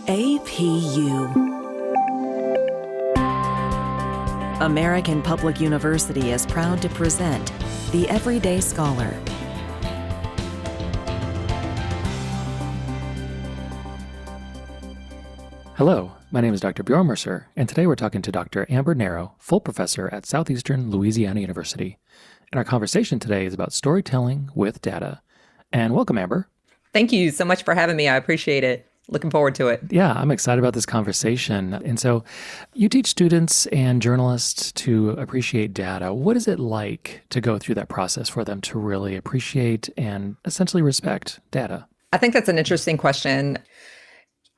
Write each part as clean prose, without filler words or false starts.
APU. American Public University is proud to present The Everyday Scholar. Hello, my name is Dr. Bjorn Mercer, and today we're talking to Dr. Amber Narro, full professor at Southeastern Louisiana University. And our conversation today is about storytelling with data. And welcome, Amber. Thank you so much for having me. I appreciate it. Looking forward to it. Yeah, I'm excited about this conversation. And so you teach students and journalists to appreciate data. What is it like to go through that process for them to really appreciate and essentially respect data? I think that's an interesting question.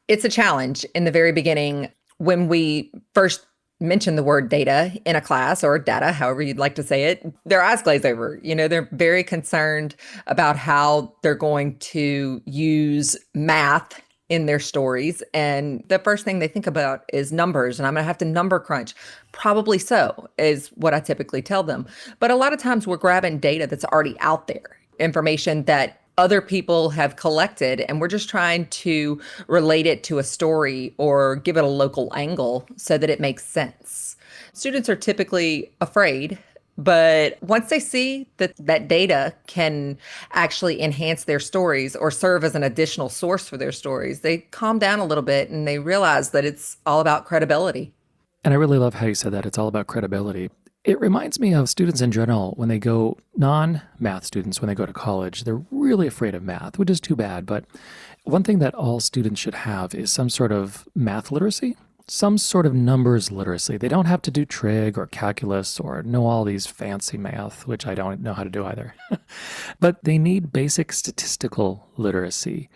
It's a challenge in the very beginning when we first mention the word data in a class, or data, however you'd like to say it. Their eyes glaze over. They're very concerned about how they're going to use math in their stories. And the first thing they think about is numbers, and I'm going to have to number crunch. Probably so, is what I typically tell them. But a lot of times we're grabbing data that's already out there, information that other people have collected, and we're just trying to relate it to a story or give it a local angle so that it makes sense. Students are typically afraid, but once they see that data can actually enhance their stories or serve as an additional source for their stories, they calm down a little bit and they realize that it's all about credibility. And I really love how you said that. It's all about credibility. It reminds me of students in general when they go, non-math students, when they go to college, they're really afraid of math, which is too bad. But one thing that all students should have is some sort of math literacy, some sort of numbers literacy. They don't have to do trig or calculus or know all these fancy math, which I don't know how to do either. But they need basic statistical literacy.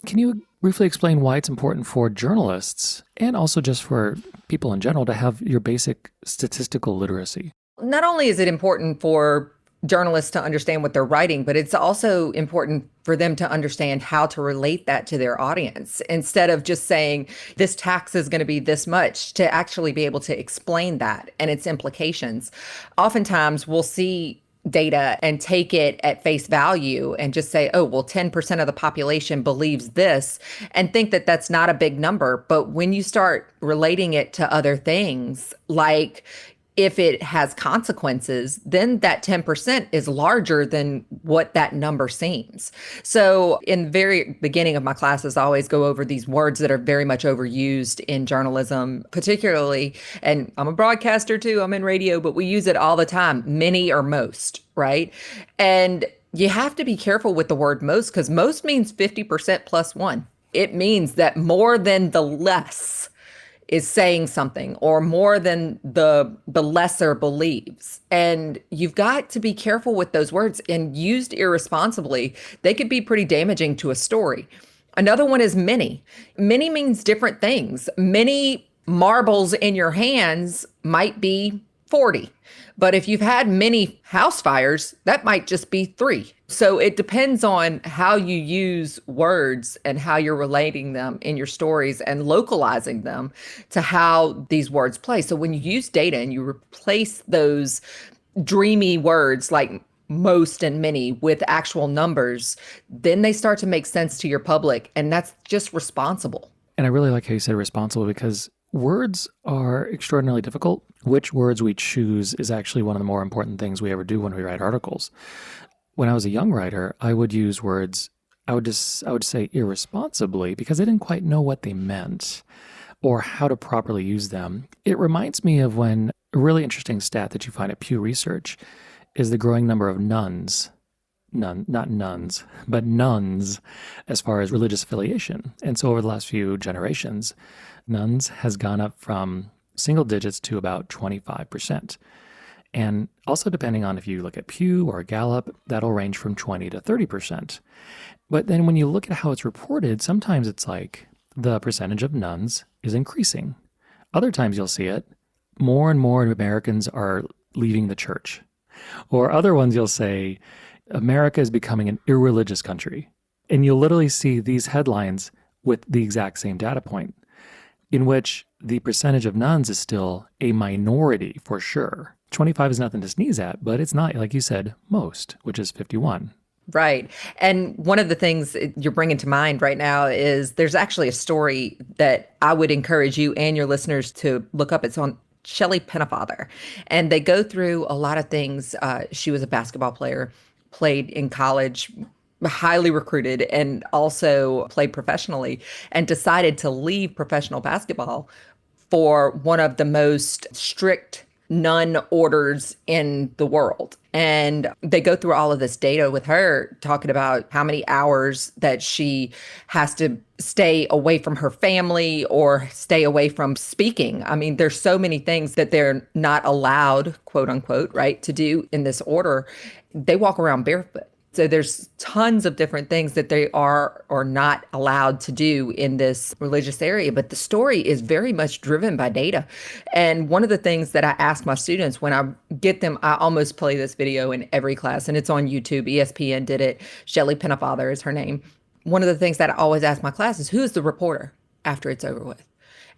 Can you briefly explain why it's important for journalists and also just for people in general to have your basic statistical literacy? Not only is it important for journalists to understand what they're writing, but it's also important for them to understand how to relate that to their audience. Instead of just saying, this tax is going to be this much, to actually be able to explain that and its implications. Oftentimes we'll see data and take it at face value and just say, oh, well, 10% of the population believes this, and think that that's not a big number. But when you start relating it to other things, like if it has consequences, then that 10% is larger than what that number seems. So in the very beginning of my classes, I always go over these words that are very much overused in journalism, particularly, and I'm a broadcaster too, I'm in radio, but we use it all the time, many or most, right? And you have to be careful with the word most, because most means 50% plus one. It means that more than the less is saying something, or more than the lesser believes. And you've got to be careful with those words, and used irresponsibly, they could be pretty damaging to a story. Another one is many. Many means different things. Many marbles in your hands might be 40. But if you've had many house fires, that might just be 3. So it depends on how you use words and how you're relating them in your stories and localizing them to how these words play. So when you use data and you replace those dreamy words like most and many with actual numbers, then they start to make sense to your public. And that's just responsible. And I really like how you said responsible, because words are extraordinarily difficult. Which words we choose is actually one of the more important things we ever do when we write articles. When I was a young writer, I would use words, I would say irresponsibly, because I didn't quite know what they meant or how to properly use them. It reminds me of when a really interesting stat that you find at Pew Research is the growing number of nuns, not nuns, but nuns as far as religious affiliation. And so over the last few generations, nuns has gone up from single digits to about 25%. And also, depending on if you look at Pew or Gallup, that'll range from 20 to 30%. But then when you look at how it's reported, sometimes it's like the percentage of nuns is increasing. Other times you'll see it, more and more Americans are leaving the church. Or other ones you'll say, America is becoming an irreligious country. And you'll literally see these headlines with the exact same data point, in which the percentage of nuns is still a minority for sure. 25 is nothing to sneeze at, but it's not, like you said, most, which is 51. Right. And one of the things you're bringing to mind right now is there's actually a story that I would encourage you and your listeners to look up. It's on Shelley Pennefather. And they go through a lot of things. She was a basketball player, played in college, highly recruited, and also played professionally, and decided to leave professional basketball for one of the most strict nun orders in the world. And they go through all of this data with her, talking about how many hours that she has to stay away from her family or stay away from speaking. I mean, there's so many things that they're not allowed, quote unquote, right, to do in this order. They walk around barefoot. So there's tons of different things that they are or not allowed to do in this religious area. But the story is very much driven by data. And one of the things that I ask my students when I get them, I almost play this video in every class, and it's on YouTube. ESPN did it. Shelley Pennefather is her name. One of the things that I always ask my class is, who's the reporter after it's over with?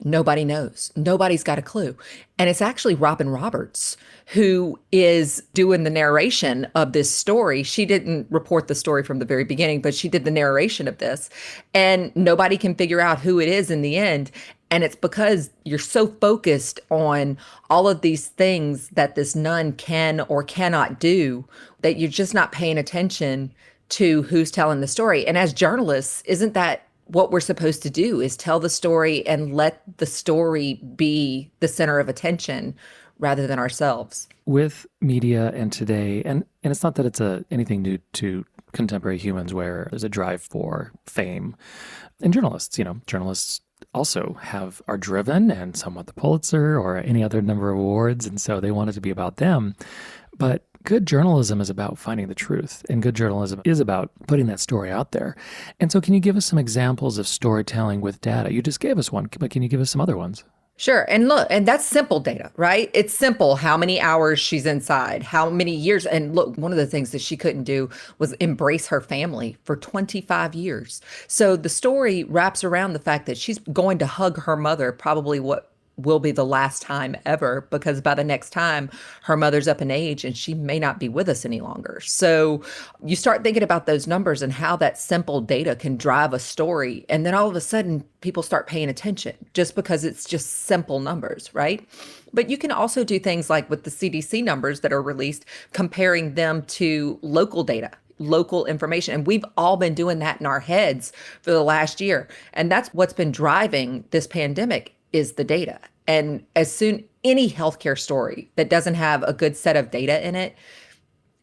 Nobody knows. Nobody's got a clue. And it's actually Robin Roberts who is doing the narration of this story. She didn't report the story from the very beginning, but she did the narration of this. And nobody can figure out who it is in the end. And it's because you're so focused on all of these things that this nun can or cannot do that you're just not paying attention to who's telling the story. And as journalists, isn't that what we're supposed to do, is tell the story and let the story be the center of attention rather than ourselves? With media and today, and it's not that it's anything new to contemporary humans where there's a drive for fame. And journalists also are driven and some want the Pulitzer or any other number of awards, and so they want it to be about them. But good journalism is about finding the truth, and good journalism is about putting that story out there. And so can you give us some examples of storytelling with data? You just gave us one, but can you give us some other ones? Sure. And look, and that's simple data, right? It's simple. How many hours she's inside, how many years. And look, one of the things that she couldn't do was embrace her family for 25 years. So the story wraps around the fact that she's going to hug her mother, probably what will be the last time ever, because by the next time her mother's up in age and she may not be with us any longer. So you start thinking about those numbers and how that simple data can drive a story. And then all of a sudden people start paying attention just because it's just simple numbers, right? But you can also do things like with the CDC numbers that are released, comparing them to local data, local information. And we've all been doing that in our heads for the last year. And that's what's been driving this pandemic, is the data. And as soon any healthcare story that doesn't have a good set of data in it,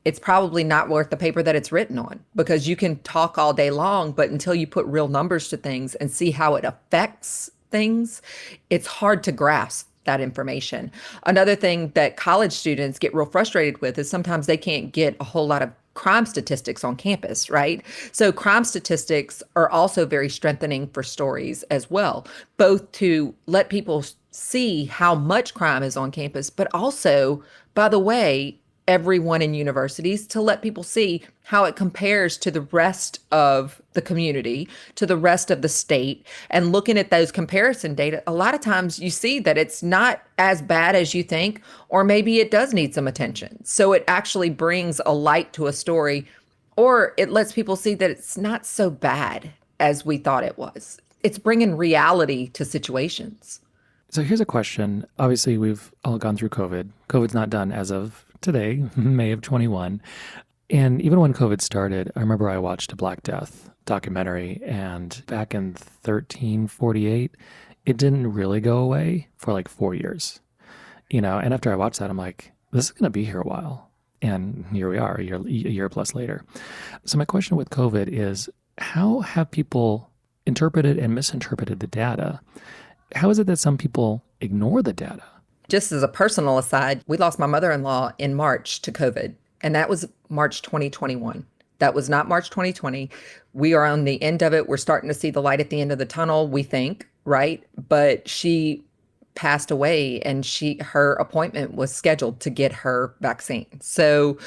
it's probably not worth the paper that it's written on, because you can talk all day long, but until you put real numbers to things and see how it affects things, it's hard to grasp that information. Another thing that college students get real frustrated with is sometimes they can't get a whole lot of crime statistics on campus, right? So crime statistics are also very strengthening for stories as well, both to let people see how much crime is on campus, but also, by the way, everyone in universities, to let people see how it compares to the rest of the community, to the rest of the state. And looking at those comparison data, a lot of times you see that it's not as bad as you think, or maybe it does need some attention. So it actually brings a light to a story, or it lets people see that it's not so bad as we thought it was. It's bringing reality to situations. So here's a question. Obviously, we've all gone through COVID. COVID's not done as of today, May of 21. And even when COVID started, I remember I watched a Black Death documentary, and back in 1348, it didn't really go away for like 4 years. And after I watched that, I'm like, this is going to be here a while. And here we are, a year plus later. So my question with COVID is, how have people interpreted and misinterpreted the data? How is it that some people ignore the data? Just as a personal aside, we lost my mother-in-law in March to COVID, and that was March 2021. That was not March 2020. We are on the end of it. We're starting to see the light at the end of the tunnel, we think, right? But she passed away, and her appointment was scheduled to get her vaccine. So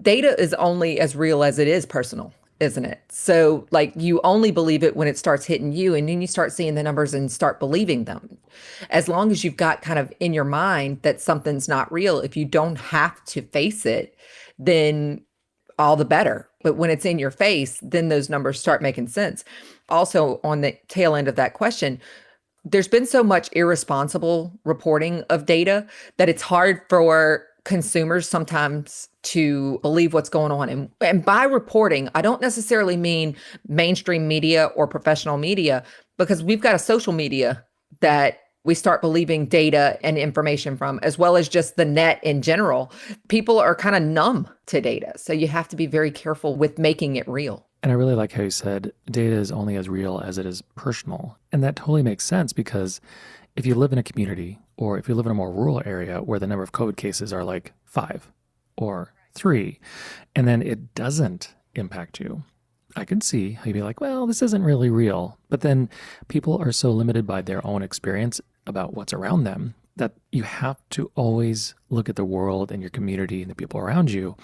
data is only as real as it is personal, isn't it? So like, you only believe it when it starts hitting you, and then you start seeing the numbers and start believing them. As long as you've got kind of in your mind that something's not real, if you don't have to face it, then all the better. But when it's in your face, then those numbers start making sense. Also, on the tail end of that question, there's been so much irresponsible reporting of data that it's hard for consumers sometimes to believe what's going on. And by reporting, I don't necessarily mean mainstream media or professional media, because we've got a social media that we start believing data and information from, as well as just the net in general. People are kind of numb to data. So you have to be very careful with making it real. And I really like how you said data is only as real as it is personal. And that totally makes sense, because if you live in a community, or if you live in a more rural area where the number of COVID cases are like 5 or 3, and then it doesn't impact you, I can see how you'd be like, well, this isn't really real. But then people are so limited by their own experience about what's around them that you have to always look at the world and your community and the people around you,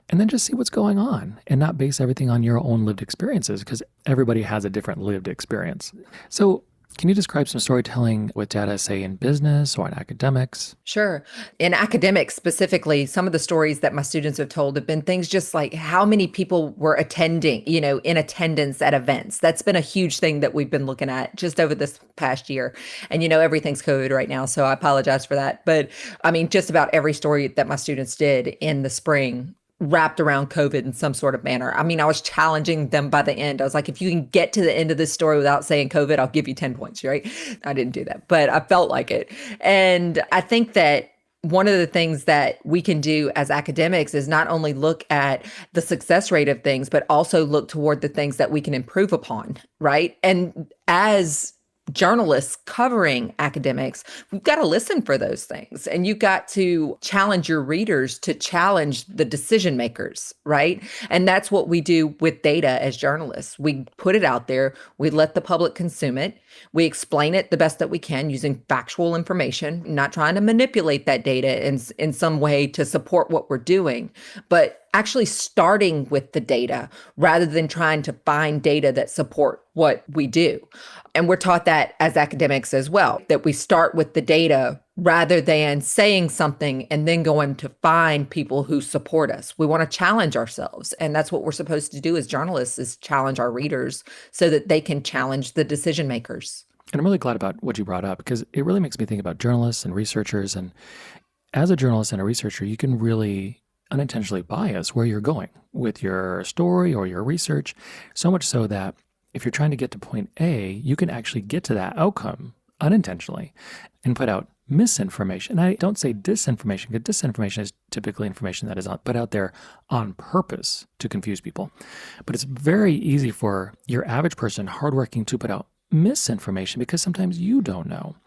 and then just see what's going on and not base everything on your own lived experiences, because everybody has a different lived experience. So can you describe some storytelling with data, say in business or in academics? Sure. In academics specifically, some of the stories that my students have told have been things just like how many people were attending, in attendance at events. That's been a huge thing that we've been looking at just over this past year. And, everything's COVID right now, so I apologize for that. But I mean, just about every story that my students did in the spring wrapped around COVID in some sort of manner. I mean, I was challenging them by the end. I was like, if you can get to the end of this story without saying COVID, I'll give you 10 points, right? I didn't do that, but I felt like it. And I think that one of the things that we can do as academics is not only look at the success rate of things, but also look toward the things that we can improve upon, right? And as journalists covering academics, we've got to listen for those things. And you've got to challenge your readers to challenge the decision makers, right? And that's what we do with data as journalists. We put it out there, we let the public consume it, we explain it the best that we can using factual information, not trying to manipulate that data in some way to support what we're doing, but actually starting with the data rather than trying to find data that support what we do. And we're taught that as academics as well, that we start with the data rather than saying something and then going to find people who support us. We want to challenge ourselves. And that's what we're supposed to do as journalists, is challenge our readers so that they can challenge the decision makers. And I'm really glad about what you brought up, because it really makes me think about journalists and researchers. And as a journalist and a researcher, you can really unintentionally bias where you're going with your story or your research, so much so that if you're trying to get to point A, you can actually get to that outcome unintentionally and put out misinformation. And I don't say disinformation, because disinformation is typically information that is put out there on purpose to confuse people. But it's very easy for your average person, hardworking, to put out misinformation because sometimes you don't know.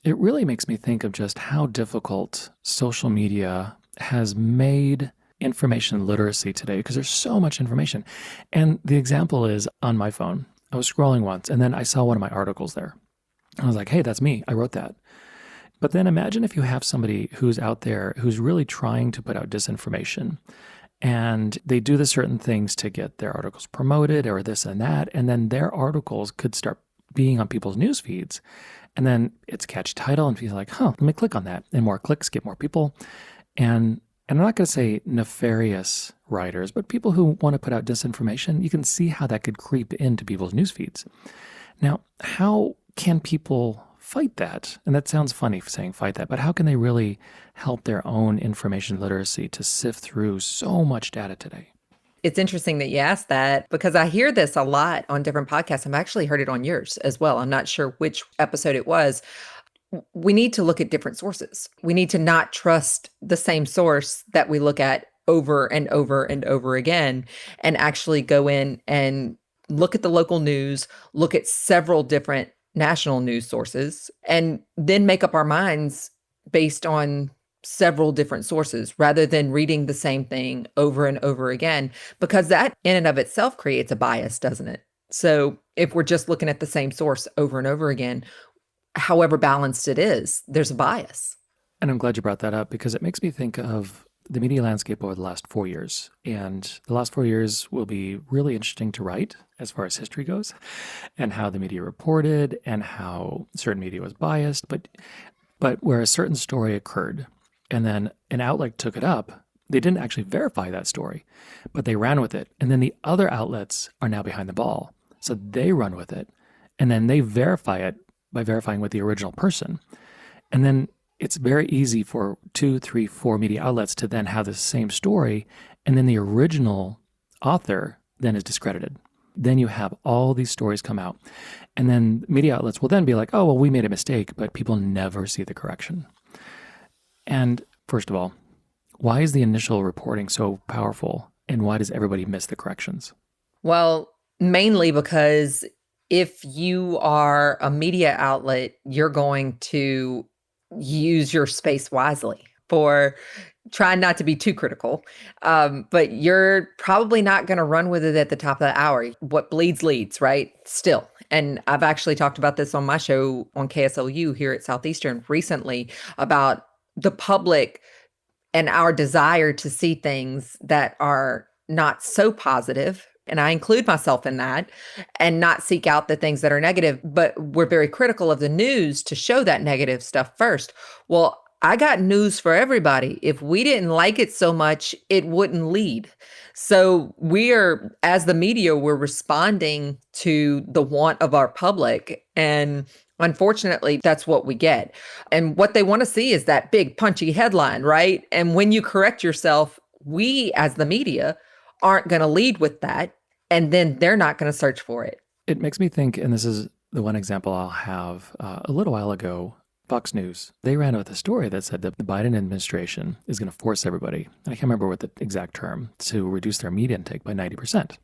It really makes me think of just how difficult social media has made information literacy today, because there's so much information. And the example is on my phone. I was scrolling once and then I saw one of my articles there. I was like, hey, that's me. I wrote that. But then imagine if you have somebody who's out there who's really trying to put out disinformation, and they do the certain things to get their articles promoted or this and that, and then their articles could start being on people's news feeds. And then it's catchy title and people are like, let me click on that. And more clicks get more people. And I'm not going to say nefarious writers, but people who want to put out disinformation, you can see how that could creep into people's news feeds. Now, how can people fight that? And that sounds funny saying fight that, but how can they really help their own information literacy to sift through so much data today? It's interesting that you asked that, because I hear this a lot on different podcasts. I've actually heard it on yours as well. I'm not sure which episode it was. We need to look at different sources. We need to not trust the same source that we look at over and over and over again, and actually go in and look at the local news, look at several different national news sources, and then make up our minds based on several different sources rather than reading the same thing over and over again, because that in and of itself creates a bias, doesn't it? So if we're just looking at the same source over and over again, however balanced it is, there's a bias. And I'm glad you brought that up, because it makes me think of the media landscape over the last 4 years. And the last 4 years will be really interesting to write as far as history goes, and how the media reported and how certain media was biased. But where a certain story occurred and then an outlet took it up, They didn't actually verify that story, but they ran with it. And then the other outlets are now behind the ball. So they run with it, and then they verify it by verifying with the original person. And then it's very easy for 2, 3, 4 media outlets to then have the same story, and then the original author then is discredited. Then you have all these stories come out. And then media outlets will then be like, oh, well, we made a mistake, but people never see the correction. And first of all, why is the initial reporting so powerful, and why does everybody miss the corrections? Well, mainly because if you are a media outlet, you're going to use your space wisely for trying not to be too critical. But you're probably not going to run with it at the top of the hour. What bleeds leads, right? Still. And I've actually talked about this on my show on KSLU here at Southeastern recently about the public and our desire to see things that are not so positive. And I include myself in that, and not seek out the things that are negative. But we're very critical of the news to show that negative stuff first. Well, I got news for everybody. If we didn't like it so much, it wouldn't lead. So as the media, we're responding to the want of our public. And unfortunately, that's what we get. And what they want to see is that big punchy headline, right? And when you correct yourself, we as the media aren't going to lead with that. And then they're not going to search for it. It makes me think, and this is the one example I'll have, a little while ago, Fox News, they ran with a story that said that the Biden administration is going to force everybody, and I can't remember what the exact term, to reduce their meat intake by 90%.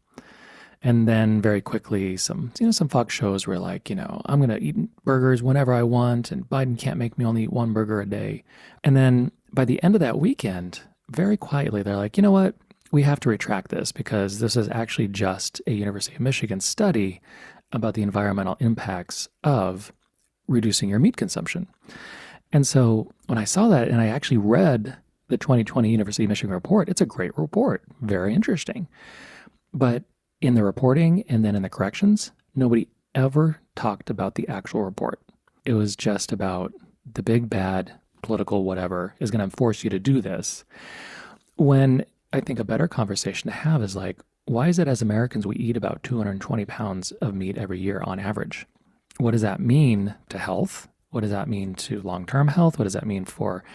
And then very quickly, some Fox shows were like, I'm going to eat burgers whenever I want, and Biden can't make me only eat one burger a day. And then by the end of that weekend, very quietly, they're like, you know what? We have to retract this because this is actually just a University of Michigan study about the environmental impacts of reducing your meat consumption. And so when I saw that, and I actually read the 2020 University of Michigan report, it's a great report, very interesting. But in the reporting and then in the corrections, nobody ever talked about the actual report. It was just about the big bad political whatever is going to force you to do this. When I think a better conversation to have is like, why is it as Americans we eat about 220 pounds of meat every year on average? What does that mean to health? What does that mean to long-term health? What does that mean for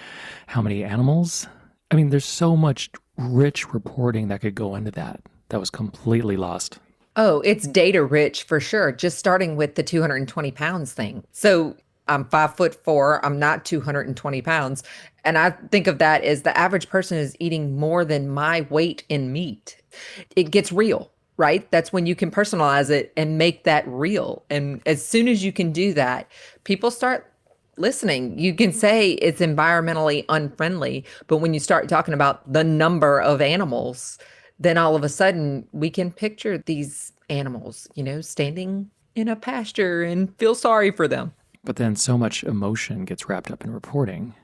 how many animals? I mean, there's so much rich reporting that could go into that was completely lost. Oh, it's data rich for sure. Just starting with the 220 pounds thing. So I'm 5'4". I'm not 220 pounds. And I think of that as the average person is eating more than my weight in meat. It gets real, right? That's when you can personalize it and make that real. And as soon as you can do that, people start listening. You can say it's environmentally unfriendly, but when you start talking about the number of animals, then all of a sudden we can picture these animals, standing in a pasture and feel sorry for them. But then so much emotion gets wrapped up in reporting.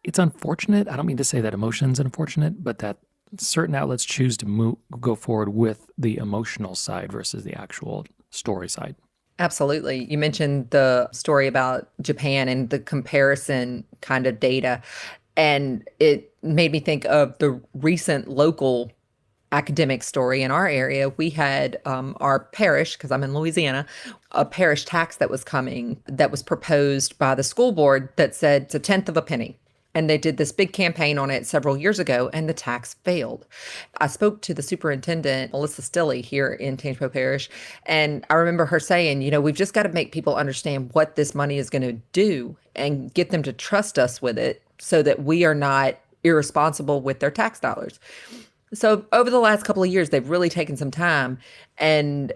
It's unfortunate. I don't mean to say that emotion's unfortunate, but that certain outlets choose to go forward with the emotional side versus the actual story side. Absolutely. You mentioned the story about Japan and the comparison kind of data. And it made me think of the recent local academic story in our area. We had our parish, because I'm in Louisiana, a parish tax that was coming that was proposed by the school board that said it's a tenth of a penny. And they did this big campaign on it several years ago, and the tax failed. I spoke to the superintendent, Melissa Stilley, here in Tangipahoa Parish, and I remember her saying, we've just got to make people understand what this money is going to do and get them to trust us with it so that we are not irresponsible with their tax dollars. So over the last couple of years, they've really taken some time and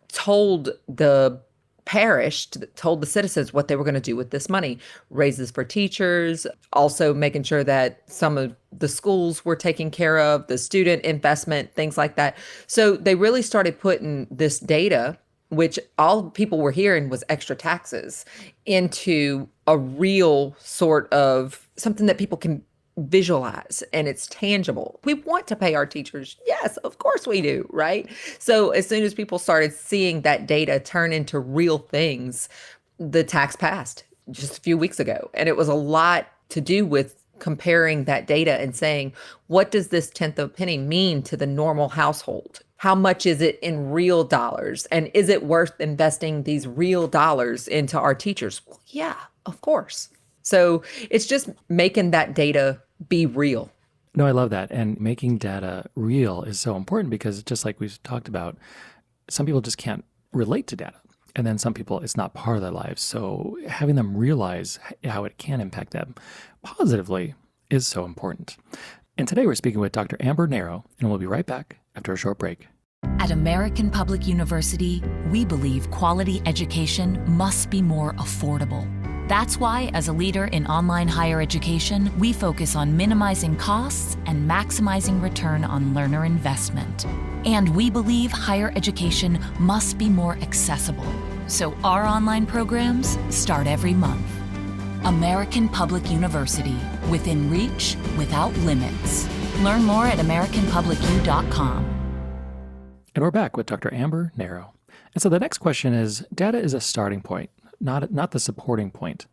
told the parish, told the citizens what they were going to do with this money. Raises for teachers, also making sure that some of the schools were taken care of, the student investment, things like that. So they really started putting this data, which all people were hearing was extra taxes, into a real sort of something that people can visualize, and it's tangible. We want to pay our teachers. Yes, of course we do, right? So as soon as people started seeing that data turn into real things, the tax passed just a few weeks ago. And it was a lot to do with comparing that data and saying, what does this tenth of a penny mean to the normal household? How much is it in real dollars? And is it worth investing these real dollars into our teachers? Well, yeah, of course. So it's just making that data be real. No, I love that. And making data real is so important because just like we've talked about, some people just can't relate to data. And then some people, it's not part of their lives. So having them realize how it can impact them positively is so important. And today we're speaking with Dr. Amber Narro, and we'll be right back after a short break. At American Public University, we believe quality education must be more affordable. That's why, as a leader in online higher education, we focus on minimizing costs and maximizing return on learner investment. And we believe higher education must be more accessible. So our online programs start every month. American Public University, within reach, without limits. Learn more at americanpublicu.com. And we're back with Dr. Amber Narro. And so the next question is, data is a starting point, not the supporting point.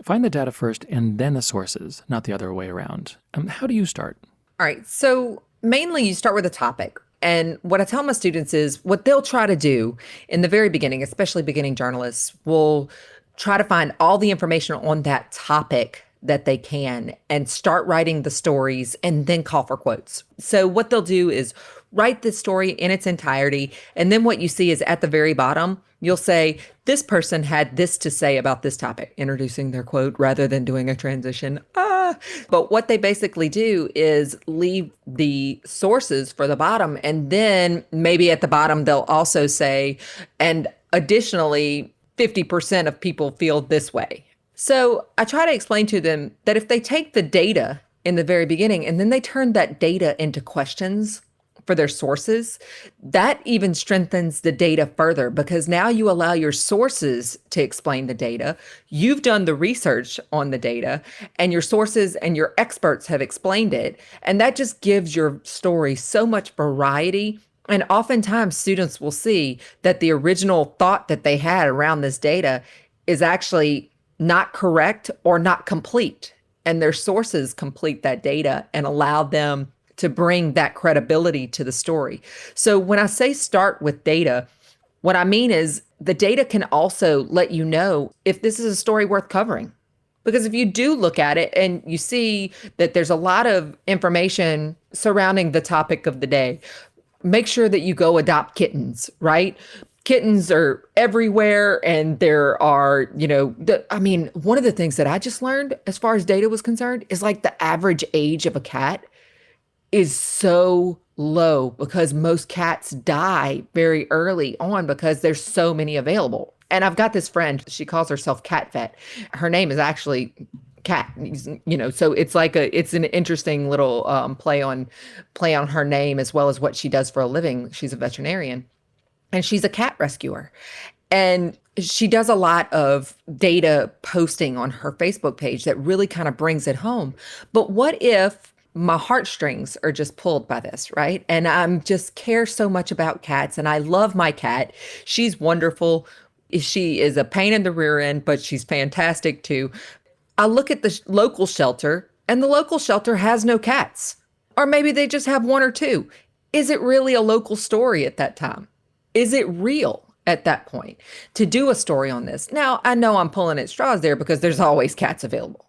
Find the data first and then the sources, not the other way around. How do you start? All right. So mainly you start with a topic. And what I tell my students is what they'll try to do in the very beginning, especially beginning journalists, will try to find all the information on that topic that they can and start writing the stories and then call for quotes. So what they'll do is write the story in its entirety. And then what you see is at the very bottom, you'll say, this person had this to say about this topic, introducing their quote rather than doing a transition. But what they basically do is leave the sources for the bottom. And then maybe at the bottom, they'll also say, and additionally, 50% of people feel this way. So I try to explain to them that if they take the data in the very beginning and then they turn that data into questions for their sources, that even strengthens the data further because now you allow your sources to explain the data. You've done the research on the data and your sources and your experts have explained it. And that just gives your story so much variety. And oftentimes students will see that the original thought that they had around this data is actually not correct or not complete. And their sources complete that data and allow them to bring that credibility to the story. So when I say start with data, what I mean is the data can also let you know if this is a story worth covering. Because if you do look at it and you see that there's a lot of information surrounding the topic of the day, make sure that you go adopt kittens, right? Kittens are everywhere. And there are, one of the things that I just learned as far as data was concerned is like the average age of a cat is so low because most cats die very early on because there's so many available. And I've got this friend, she calls herself Cat Vet. Her name is actually Cat, so it's like it's an interesting little play on her name as well as what she does for a living. She's a veterinarian and she's a cat rescuer. And she does a lot of data posting on her Facebook page that really kind of brings it home. But what if my heartstrings are just pulled by this, right? And I'm just care so much about cats and I love my cat. She's wonderful. She is a pain in the rear end, but she's fantastic too. I look at the local shelter and the local shelter has no cats, or maybe they just have one or two. Is it really a local story at that time? Is it real at that point to do a story on this? Now, I know I'm pulling at straws there because there's always cats available.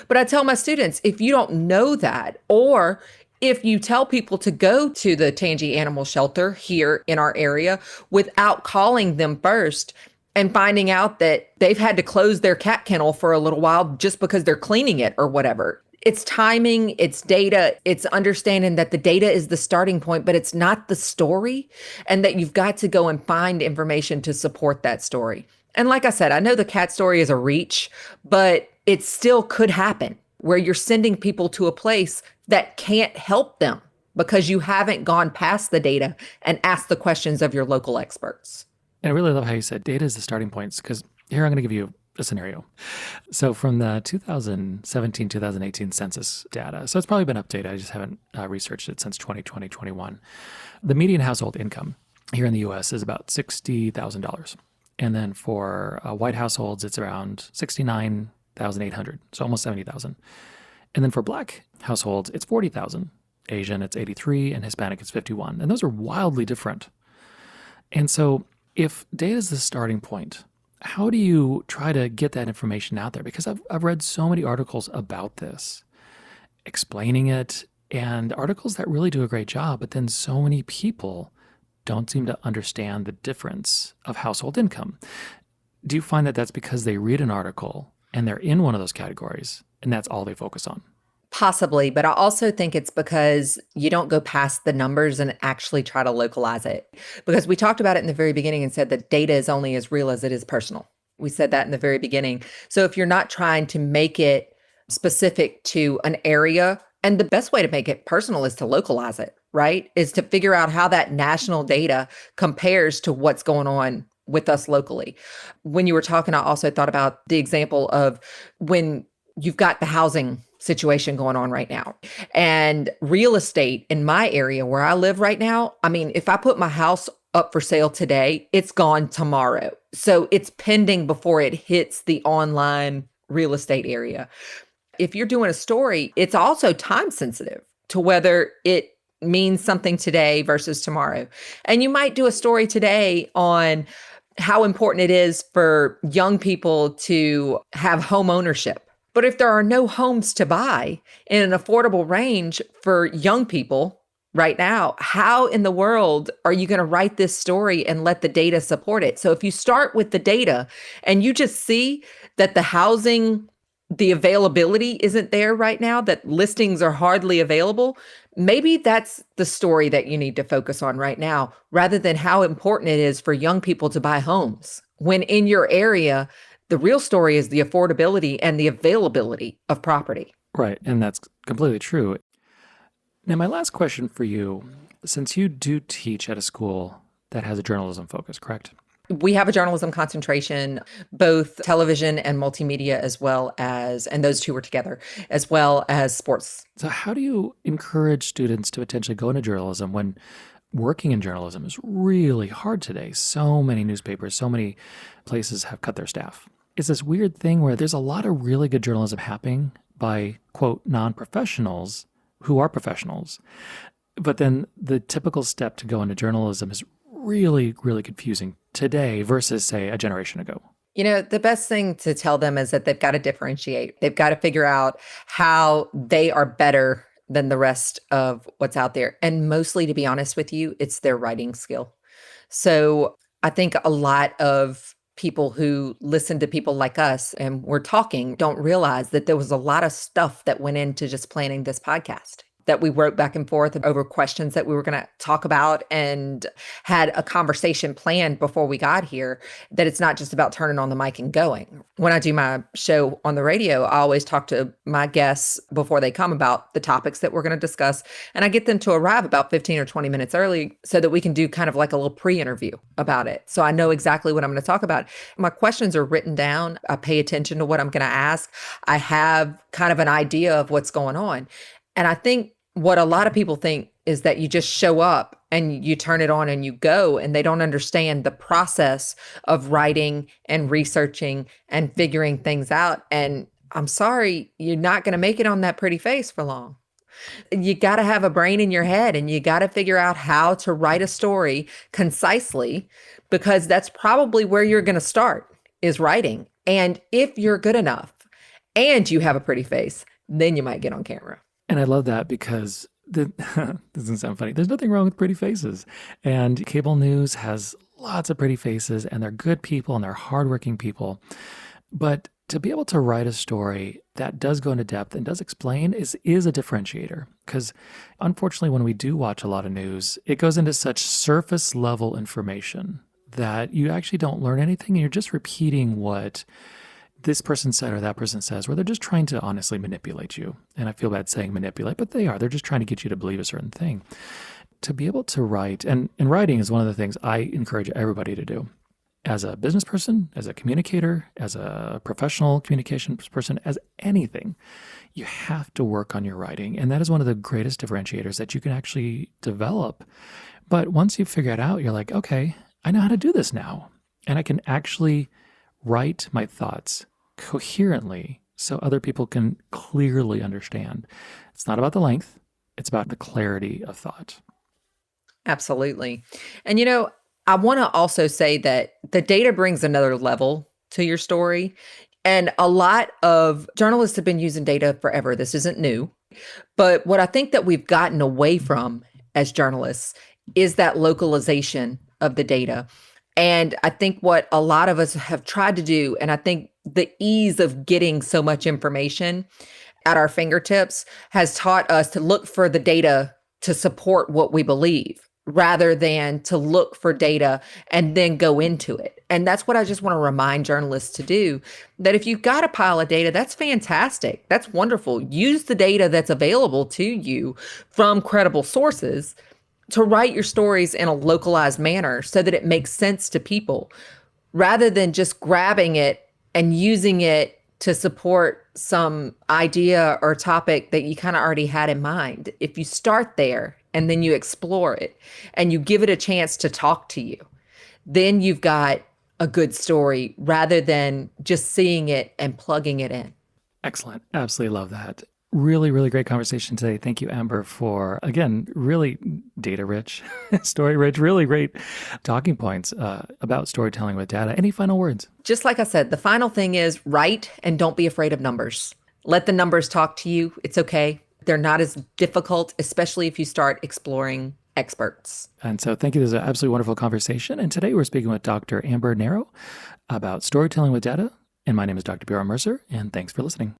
But I tell my students, if you don't know that, or if you tell people to go to the Tangi Animal Shelter here in our area without calling them first and finding out that they've had to close their cat kennel for a little while just because they're cleaning it or whatever. It's timing, it's data, it's understanding that the data is the starting point, but it's not the story, and that you've got to go and find information to support that story. And like I said, I know the cat story is a reach, but it still could happen where you're sending people to a place that can't help them because you haven't gone past the data and asked the questions of your local experts. And I really love how you said data is the starting points, because here I'm going to give you a scenario. So from the 2017-2018 census data, so it's probably been updated, I just haven't researched it since 2020-21. The median household income here in the U.S. is about $60,000. And then for white households, it's around $69,800, so almost $70,000. And then for Black households, it's 40,000. Asian, it's 83, and Hispanic, it's 51. And those are wildly different. And so if data is the starting point, how do you try to get that information out there? Because I've read so many articles about this, explaining it, and articles that really do a great job, but then so many people don't seem to understand the difference of household income. Do you find that that's because they read an article and they're in one of those categories and that's all they focus on? Possibly, but I also think it's because you don't go past the numbers and actually try to localize it. Because we talked about it in the very beginning and said that data is only as real as it is personal. We said that in the very beginning. So if you're not trying to make it specific to an area, and the best way to make it personal is to localize it, right? Is to figure out how that national data compares to what's going on with us locally. When you were talking, I also thought about the example of when you've got the housing situation going on right now. And real estate in my area where I live right now, I mean, if I put my house up for sale today, it's gone tomorrow. So it's pending before it hits the online real estate area. If you're doing a story, it's also time sensitive to whether it means something today versus tomorrow. And you might do a story today on how important it is for young people to have home ownership. But if there are no homes to buy in an affordable range for young people right now, how in the world are you going to write this story and let the data support it? So if you start with the data and you just see that the housing, the availability isn't there right now, that listings are hardly available, maybe that's the story that you need to focus on right now, rather than how important it is for young people to buy homes. When in your area, the real story is the affordability and the availability of property. Right. And that's completely true. Now, my last question for you, since you do teach at a school that has a journalism focus, correct? We have a journalism concentration, both television and multimedia, as well as, and those two are together, as well as sports. So how do you encourage students to potentially go into journalism when working in journalism is really hard today? So many newspapers, so many places have cut their staff. It's this weird thing where there's a lot of really good journalism happening by, quote, non-professionals who are professionals. But then the typical step to go into journalism is really, really confusing today versus, say, a generation ago. You know, the best thing to tell them is that they've got to differentiate. They've got to figure out how they are better than the rest of what's out there. And mostly, to be honest with you, it's their writing skill. So I think a lot of people who listen to people like us and we're talking don't realize that there was a lot of stuff that went into just planning this podcast, that we wrote back and forth over questions that we were going to talk about and had a conversation planned before we got here, that it's not just about turning on the mic and going. When I do my show on the radio, I always talk to my guests before they come about the topics that we're going to discuss. And I get them to arrive about 15 or 20 minutes early so that we can do kind of like a little pre-interview about it. So I know exactly what I'm going to talk about. My questions are written down. I pay attention to what I'm going to ask. I have kind of an idea of what's going on. And I think what a lot of people think is that you just show up and you turn it on and you go, and they don't understand the process of writing and researching and figuring things out. And I'm sorry, you're not going to make it on that pretty face for long. You got to have a brain in your head, and you got to figure out how to write a story concisely, because that's probably where you're going to start, is writing. And if you're good enough and you have a pretty face, then you might get on camera. And I love that because this doesn't sound funny. There's nothing wrong with pretty faces. And cable news has lots of pretty faces, and they're good people and they're hardworking people. But to be able to write a story that does go into depth and does explain is a differentiator. Because unfortunately, when we do watch a lot of news, it goes into such surface level information that you actually don't learn anything, and you're just repeating what this person said or that person says, where they're just trying to honestly manipulate you. And I feel bad saying manipulate, but they are. They're just trying to get you to believe a certain thing. To be able to write, and writing is one of the things I encourage everybody to do. As a business person, as a communicator, as a professional communications person, as anything, you have to work on your writing. And that is one of the greatest differentiators that you can actually develop. But once you figure it out, you're like, okay, I know how to do this now. And I can actually write my thoughts coherently so other people can clearly understand. It's not about the length, it's about the clarity of thought. Absolutely. And, I want to also say that the data brings another level to your story. And a lot of journalists have been using data forever. This isn't new. But what I think that we've gotten away from as journalists is that localization of the data. And I think what a lot of us have tried to do, and I think the ease of getting so much information at our fingertips has taught us to look for the data to support what we believe, rather than to look for data and then go into it. And that's what I just want to remind journalists to do, that if you've got a pile of data, that's fantastic. That's wonderful. Use the data that's available to you from credible sources to write your stories in a localized manner so that it makes sense to people, rather than just grabbing it and using it to support some idea or topic that you kind of already had in mind. If you start there and then you explore it and you give it a chance to talk to you, then you've got a good story, rather than just seeing it and plugging it in. Excellent. Absolutely love that. Really, really great conversation today. Thank you, Amber, for, again, really data-rich, story-rich, really great talking points about storytelling with data. Any final words? Just like I said, the final thing is write and don't be afraid of numbers. Let the numbers talk to you. It's okay. They're not as difficult, especially if you start exploring experts. And so thank you. This is an absolutely wonderful conversation. And today we're speaking with Dr. Amber Narro about storytelling with data. And my name is Dr. Bjorn Mercer, and thanks for listening.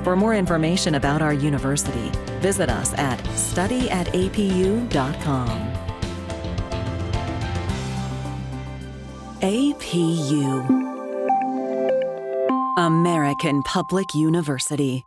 For more information about our university, visit us at studyatapu.com. APU, American Public University.